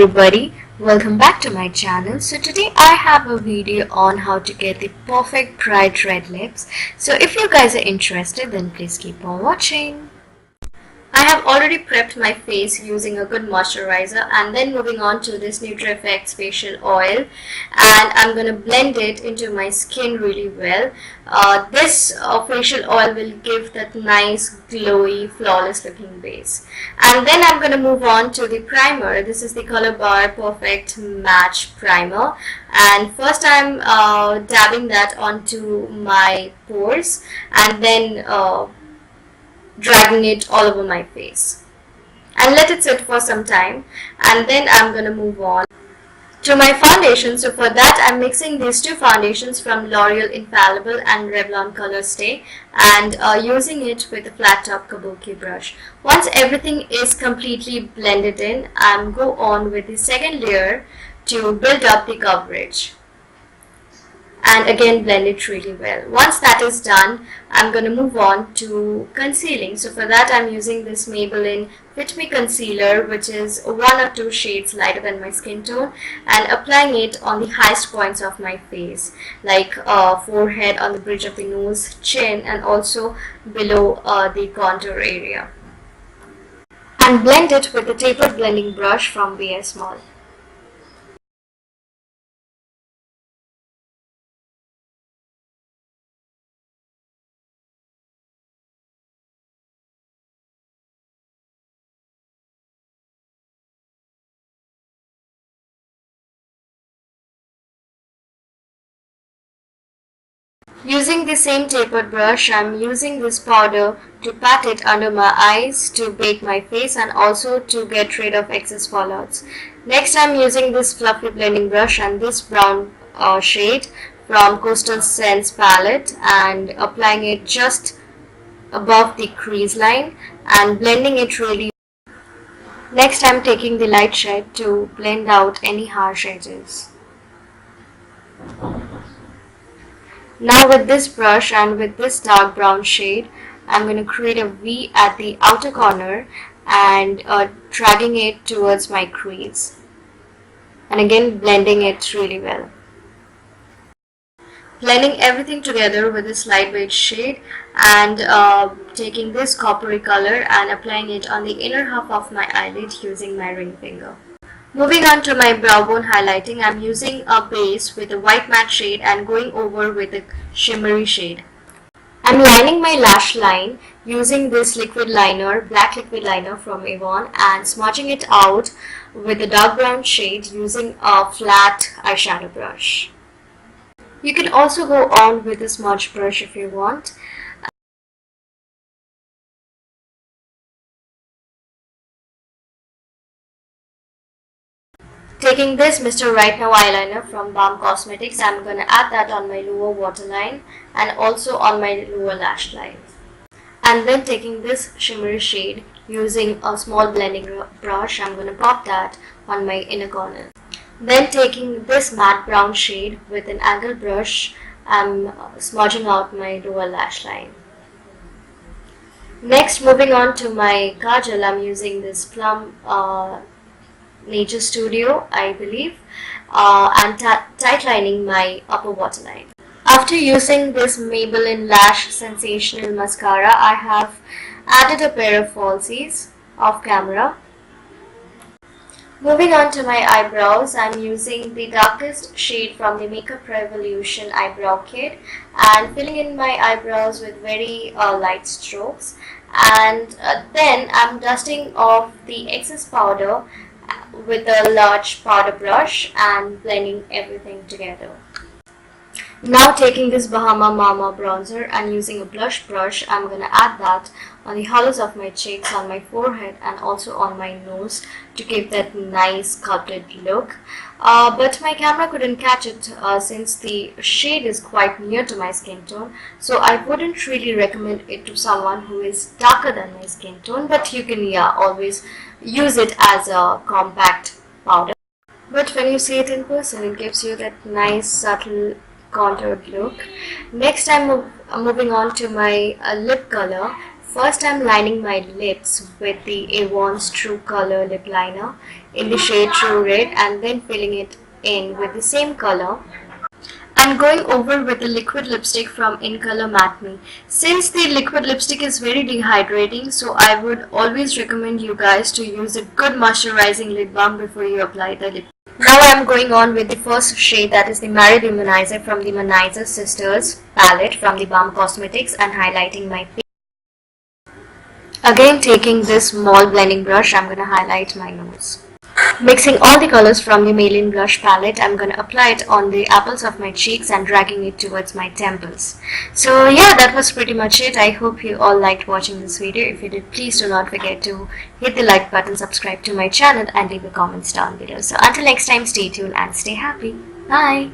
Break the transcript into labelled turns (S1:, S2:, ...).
S1: everybody, welcome back to my channel. So today I have a video on how to get the perfect bright red lips. So if you guys are interested, then please keep on watching. I have already prepped my face using a good moisturizer, and then moving on to this Nutra facial oil, and I'm going to blend it into my skin really well. This facial oil will give that nice glowy flawless looking base. And then I'm going to move on to the primer. This is the colorbar perfect match primer, and first I'm dabbing that onto my pores and then dragging it all over my face and let it sit for some time. And then I'm going to move on to my foundation. So for that I'm mixing these two foundations from L'Oreal Infallible and Revlon Colorstay, and using it with a flat top kabuki brush. Once everything is completely blended in, I'm go on with the second layer to build up the coverage and again blend it really well. Once that is done, I'm going to move on to concealing. So for that I'm using this Maybelline Fitme concealer, which is 1 or 2 shades lighter than my skin tone, and applying it on the highest points of my face, like forehead, on the bridge of the nose, chin, and also below the contour area, and blend it with the tapered blending brush from VS Mall. Using the same tapered brush, I'm using this powder to pat it under my eyes to bake my face and also to get rid of excess fallouts. Next I'm using this fluffy blending brush and this brown shade from Coastal Scents palette, and applying it just above the crease line and blending it really. Next I'm taking the light shade to blend out any harsh edges. Now with this brush and with this dark brown shade, I'm going to create a V at the outer corner and dragging it towards my crease, and again blending it really well. Blending everything together with this lightweight shade, and taking this coppery color and applying it on the inner half of my eyelid using my ring finger. Moving on to my brow bone highlighting, I'm using a base with a white matte shade and going over with a shimmery shade. I'm lining my lash line using this liquid liner, black liquid liner from Avon, and smudging it out with a dark brown shade using a flat eyeshadow brush. You can also go on with a smudge brush if you want. Taking this Mr.White eyeliner from Balm Cosmetics, I'm going to add that on my lower waterline and also on my lower lash line. And then taking this shimmery shade using a small blending brush, I'm going to pop that on my inner corner. Then taking this matte brown shade with an angle brush, I'm smudging out my lower lash line. Next, moving on to my kajal, I'm using this Plum Nature Studio, I believe, and tight lining my upper waterline. After using this Maybelline Lash Sensational Mascara, I have added a pair of falsies off camera. Moving on to my eyebrows, I'm using the darkest shade from the Makeup Revolution eyebrow kit and filling in my eyebrows with very light strokes, and then I'm dusting off the excess powder with a large powder brush and blending everything together. Now taking this Bahama Mama bronzer and using a blush brush, I'm going to add that on the hollows of my cheeks, on my forehead, and also on my nose to give that nice sculpted look. But my camera couldn't catch it since the shade is quite near to my skin tone, so I wouldn't really recommend it to someone who is darker than my skin tone, but you can always use it as a compact powder. But when you see it in person, it gives you that nice subtle contoured look. Next I'm moving on to my lip color First, I'm lining my lips with the Avon's True Color lip liner in the shade True Red, and then filling it in with the same color. I'm going over with the liquid lipstick from Incolor Matte Me. Since the liquid lipstick is very dehydrating, so I would always recommend you guys to use a good moisturizing lip balm before you apply the lip. Now I'm going on with the first shade, that is the Matte Luminizer from the Loumanizer Sisters palette from the Balm Cosmetics, and highlighting my face. Again, taking this small blending brush, I'm going to highlight my nose. Mixing all the colors from the Meilin blush palette, I'm going to apply it on the apples of my cheeks and dragging it towards my temples. So yeah, that was pretty much it. I hope you all liked watching this video. If you did, please do not forget to hit the like button, subscribe to my channel, and leave a comment down below. So until next time, stay tuned and stay happy. Bye!